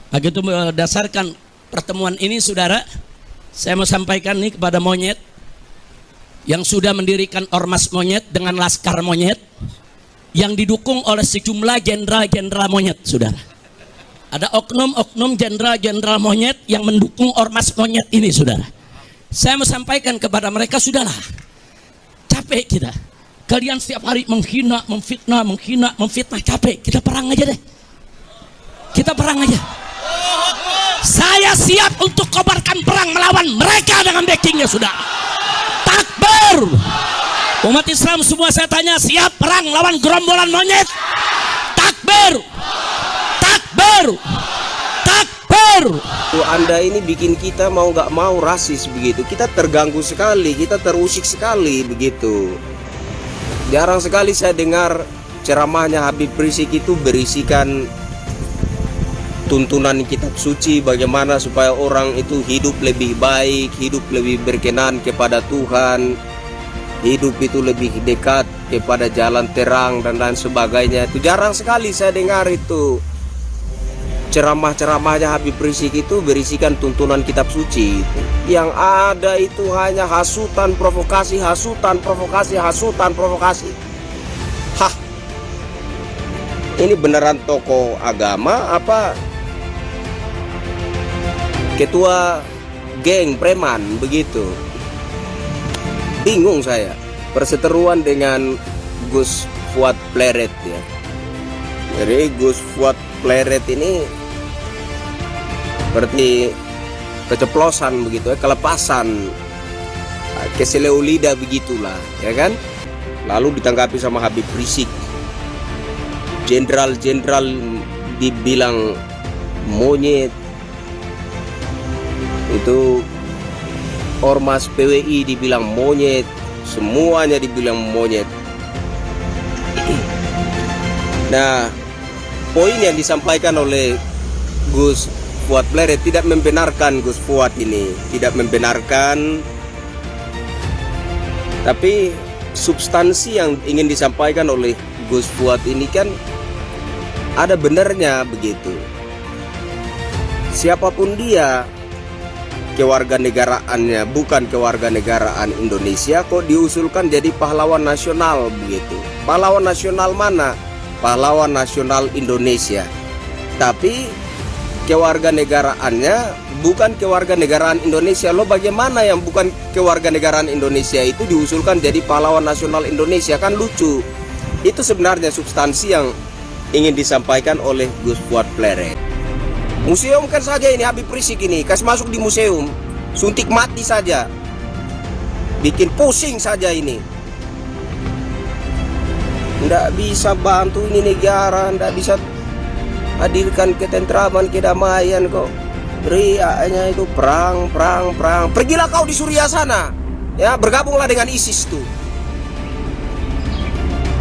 Begitu berdasarkan pertemuan ini, saudara, saya mau sampaikan nih kepada monyet yang sudah mendirikan ormas monyet dengan laskar monyet yang didukung oleh sejumlah jenderal-jenderal monyet, saudara. Ada oknum-oknum jenderal-jenderal monyet yang mendukung ormas monyet ini, saudara. Saya mau sampaikan kepada mereka, sudahlah, capek kita. Kalian setiap hari menghina, memfitnah, capek. Kita perang aja deh. Kita perang aja. Saya siap untuk kobarkan perang melawan mereka dengan backingnya, sudah. Takbir. Umat Islam semua saya tanya, siap perang lawan gerombolan monyet? Takbir. Takbir. Takbir. Anda ini bikin kita mau gak mau rasis begitu. Kita terganggu sekali, kita terusik sekali begitu. Jarang sekali saya dengar ceramahnya Habib Rizik itu berisikan tuntunan kitab suci, bagaimana supaya orang itu hidup lebih baik, hidup lebih berkenan kepada Tuhan, hidup itu lebih dekat kepada jalan terang dan lain sebagainya. Itu jarang sekali saya dengar itu ceramah-ceramahnya Habib Rizik itu berisikan tuntunan kitab suci itu. Yang ada itu hanya hasutan, provokasi, hasutan, provokasi, hasutan, provokasi. Hah, ini beneran tokoh agama apa ketua geng preman begitu? Bingung saya. Perseteruan dengan Gus Fuad Pleret ya. Jadi Gus Fuad Pleret ini seperti keceplosan begitu ya, kelepasan, keseleulida begitulah ya kan. Lalu ditanggapi sama Habib Rizik, jenderal-jenderal dibilang monyet, itu ormas PWI dibilang monyet, semuanya dibilang monyet. Nah, poin yang disampaikan oleh Gus Fuad Pleret tidak membenarkan Gus Fuad ini, tidak membenarkan, tapi substansi yang ingin disampaikan oleh Gus Fuad ini kan ada benarnya begitu. Siapapun dia, kewarganegaraannya bukan kewarganegaraan Indonesia, kok diusulkan jadi pahlawan nasional begitu. Pahlawan nasional mana? Pahlawan nasional Indonesia. Tapi kewarganegaraannya bukan kewarganegaraan Indonesia. Lo bagaimana yang bukan kewarganegaraan Indonesia itu diusulkan jadi pahlawan nasional Indonesia? Kan lucu. Itu sebenarnya substansi yang ingin disampaikan oleh Gus Fuad Pleret. Museum kan saja ini Habib Rizik ini, kasih masuk di museum, suntik mati saja, bikin pusing saja ini. Nggak bisa bantu ini negara, nggak bisa hadirkan ketentraman, kedamaian kok. Riaknya itu perang. Pergilah kau di Suriah sana, ya, bergabunglah dengan ISIS tuh,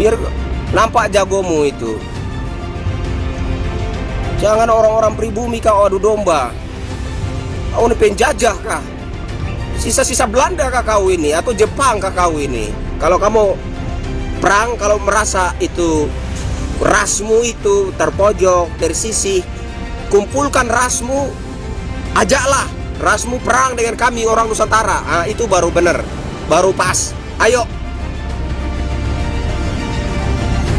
biar nampak jagomu itu. Jangan orang-orang pribumi kau adu domba. Kau ini penjajah kah? Sisa-sisa Belanda kah kau ini? Atau Jepang kah kau ini? Kalau kamu perang, kalau merasa itu rasmu itu terpojok, tersisih, kumpulkan rasmu, ajaklah rasmu perang dengan kami orang Nusantara. Nah, itu baru benar, baru pas. Ayo,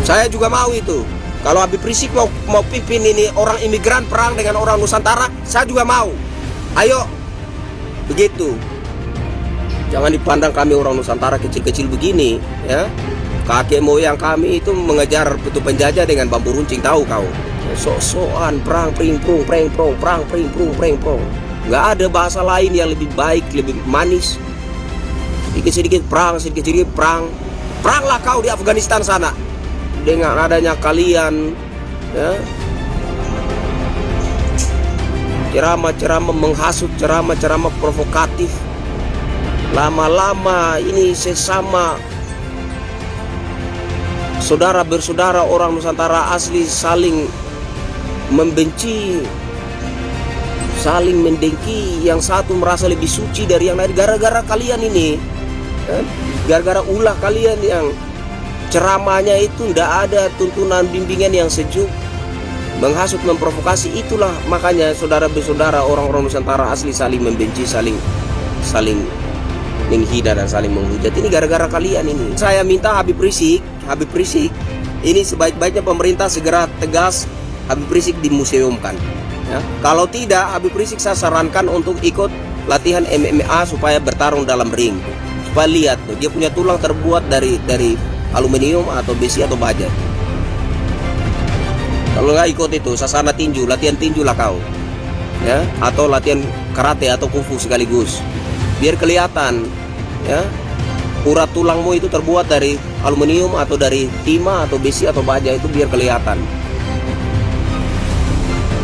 saya juga mau itu. Kalau Habib Rizik mau pimpin ini orang imigran perang dengan orang Nusantara, saya juga mau. Ayo, begitu. Jangan dipandang kami orang Nusantara kecil-kecil begini, ya. Kakek moyang kami itu mengejar petu penjajah dengan bambu runcing, tahu kau? Sok-sokan perang pring prung perang pring prung. Nggak ada bahasa lain yang lebih baik, lebih manis. Sedikit-sedikit perang, sedikit-sedikit perang. Peranglah kau di Afghanistan sana. Dengan adanya kalian, ya, ceramah-ceramah menghasut, ceramah-ceramah provokatif, lama-lama ini sesama saudara bersaudara orang Nusantara asli saling membenci, saling mendengki. Yang satu merasa lebih suci dari yang lain gara-gara kalian ini, gara-gara ulah kalian yang ceramahnya itu ndak ada tuntunan bimbingan yang sejuk, menghasut, memprovokasi. Itulah makanya saudara bersaudara orang-orang Nusantara asli saling membenci, saling menghina dan saling menghujat. Ini gara-gara kalian ini. Saya minta Habib Rizik ini sebaik-baiknya pemerintah segera tegas Habib Rizik dimuseumkan. Ya. Kalau tidak, Habib Rizik saya sarankan untuk ikut latihan MMA supaya bertarung dalam ring. Supaya lihat tuh, dia punya tulang terbuat dari aluminium atau besi atau baja. Kalau nggak ikut itu sasana tinju, latihan tinju lah kau, ya, atau latihan karate atau kungfu sekaligus, biar kelihatan, ya, urat tulangmu itu terbuat dari aluminium atau dari timah atau besi atau baja, itu biar kelihatan,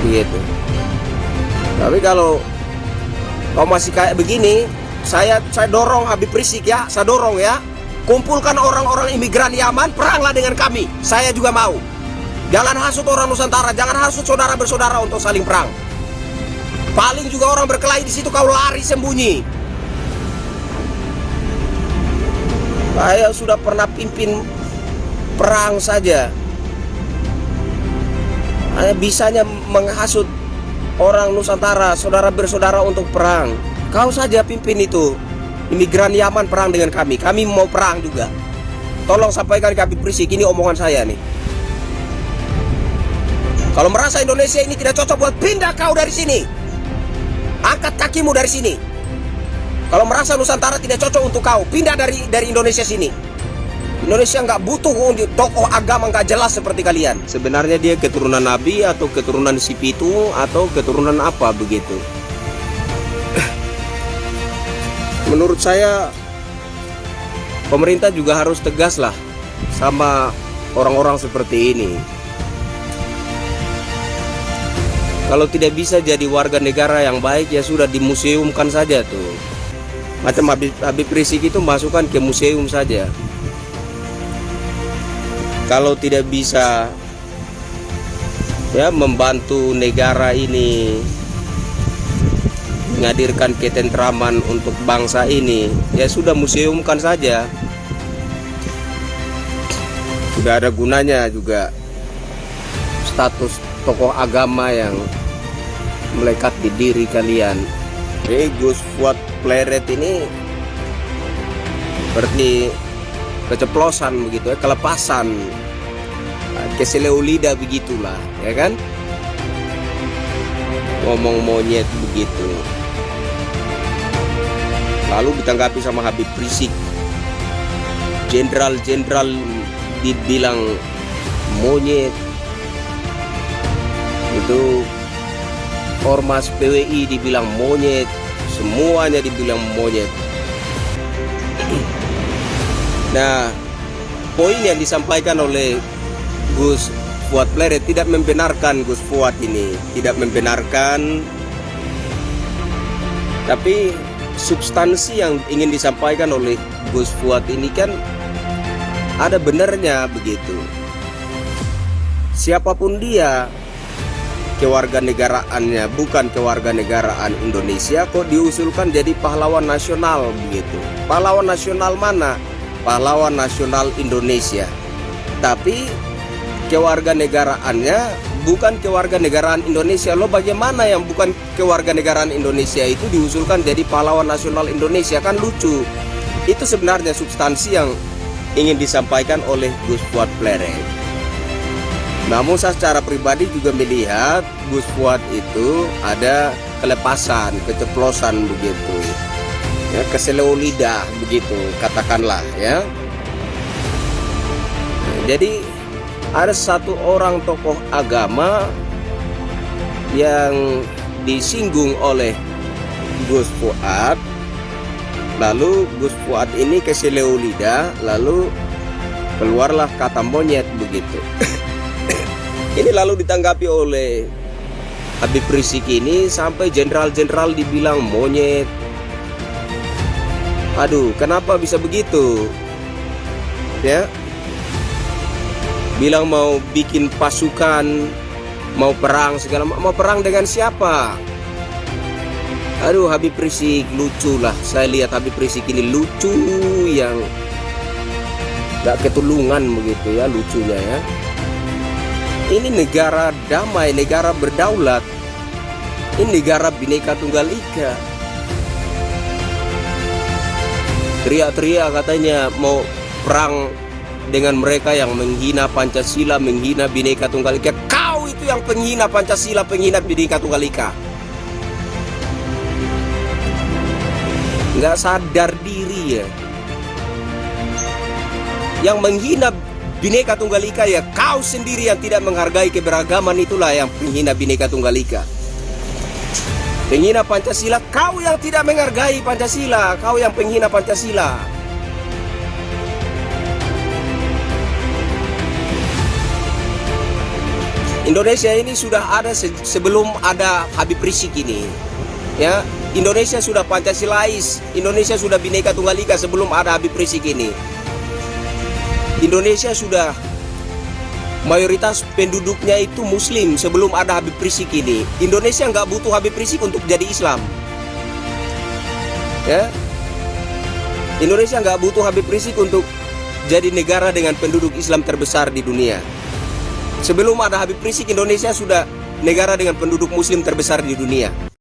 gitu. Tapi kalau kau masih kayak begini, saya dorong Habib Rizik ya, saya dorong ya, kumpulkan orang-orang imigran Yaman, peranglah dengan kami. Saya juga mau. Jangan hasut orang Nusantara, jangan hasut saudara bersaudara untuk saling perang. Paling juga orang berkelahi di situ kau lari sembunyi. Saya sudah pernah pimpin perang saja. Hanya bisanya menghasut orang Nusantara, saudara bersaudara untuk perang. Kau saja pimpin itu. Imigran Yaman perang dengan kami. Kami mau perang juga. Tolong sampaikan ke Habib Rizik, ini omongan saya nih. Kalau merasa Indonesia ini tidak cocok buat pindah kau dari sini. Angkat kakimu dari sini. Kalau merasa Nusantara tidak cocok untuk kau, pindah dari Indonesia sini. Indonesia nggak butuh tokoh agama nggak jelas seperti kalian. Sebenarnya dia keturunan Nabi atau keturunan si Pitu atau keturunan apa begitu. Menurut saya pemerintah juga harus tegas lah sama orang-orang seperti ini. Kalau tidak bisa jadi warga negara yang baik, ya sudah dimuseumkan saja tuh. Macam Habib Rizik itu masukkan ke museum saja. Kalau tidak bisa ya membantu negara ini menghadirkan ketentraman untuk bangsa ini, ya sudah museumkan saja. Sudah ada gunanya juga status tokoh agama yang melekat di diri kalian. Gus Fuad Pleret ini seperti keceplosan begitu ya, kelepasan, keseleulida begitulah, ya kan? Ngomong monyet begitu. Lalu ditanggapi sama Habib Rizik, jenderal-jenderal dibilang monyet, itu ormas PWI dibilang monyet, semuanya dibilang monyet. Nah, poin yang disampaikan oleh Gus Fuad Pleret tidak membenarkan Gus Fuad ini, tidak membenarkan, tapi substansi yang ingin disampaikan oleh Gus Fuad ini kan ada benarnya begitu. Siapapun dia, kewarganegaraannya bukan kewarganegaraan Indonesia, kok diusulkan jadi pahlawan nasional begitu. Pahlawan nasional mana? Pahlawan nasional Indonesia. Tapi kewarganegaraannya bukan kewarganegaraan Indonesia. Lo bagaimana yang bukan kewarganegaraan Indonesia itu diusulkan jadi pahlawan nasional Indonesia? Kan lucu. Itu sebenarnya substansi yang ingin disampaikan oleh Gus Fuad Pleret. Namun saya secara pribadi juga melihat Gus Fuad itu ada kelepasan, keceplosan begitu, ya, keseleulida begitu katakanlah ya. Jadi ada satu orang tokoh agama yang disinggung oleh Gus Fuad, lalu Gus Fuad ini keseleulida, lalu keluarlah kata monyet begitu. Ini lalu ditanggapi oleh Habib Rizik ini sampai jenderal-jenderal dibilang monyet. Aduh, kenapa bisa begitu? Ya, bilang mau bikin pasukan, mau perang segala, mau perang dengan siapa? Aduh, Habib Rizik lucu lah. Saya lihat Habib Rizik ini lucu yang gak ketulungan begitu ya, lucunya ya. Ini negara damai, negara berdaulat. Ini negara Bhinneka Tunggal Ika. Teriak-teriak katanya mau perang dengan mereka yang menghina Pancasila, menghina Bhinneka Tunggal Ika. Kau itu yang penghina Pancasila, penghina Bhinneka Tunggal Ika. Nggak sadar diri ya. Yang menghina Bhinneka Tunggal Ika ya kau sendiri yang tidak menghargai keberagaman, itulah yang penghina Bhinneka Tunggal Ika. Penghina Pancasila, kau yang tidak menghargai Pancasila, kau yang penghina Pancasila. Indonesia ini sudah ada sebelum ada Habib Rizik ini. Ya, Indonesia sudah Pancasilais, Indonesia sudah Bhinneka Tunggal Ika sebelum ada Habib Rizik ini. Indonesia sudah mayoritas penduduknya itu Muslim sebelum ada Habib Rizik ini. Indonesia nggak butuh Habib Rizik untuk jadi Islam. Ya, Indonesia nggak butuh Habib Rizik untuk jadi negara dengan penduduk Islam terbesar di dunia. Sebelum ada Habib Rizik, Indonesia sudah negara dengan penduduk Muslim terbesar di dunia.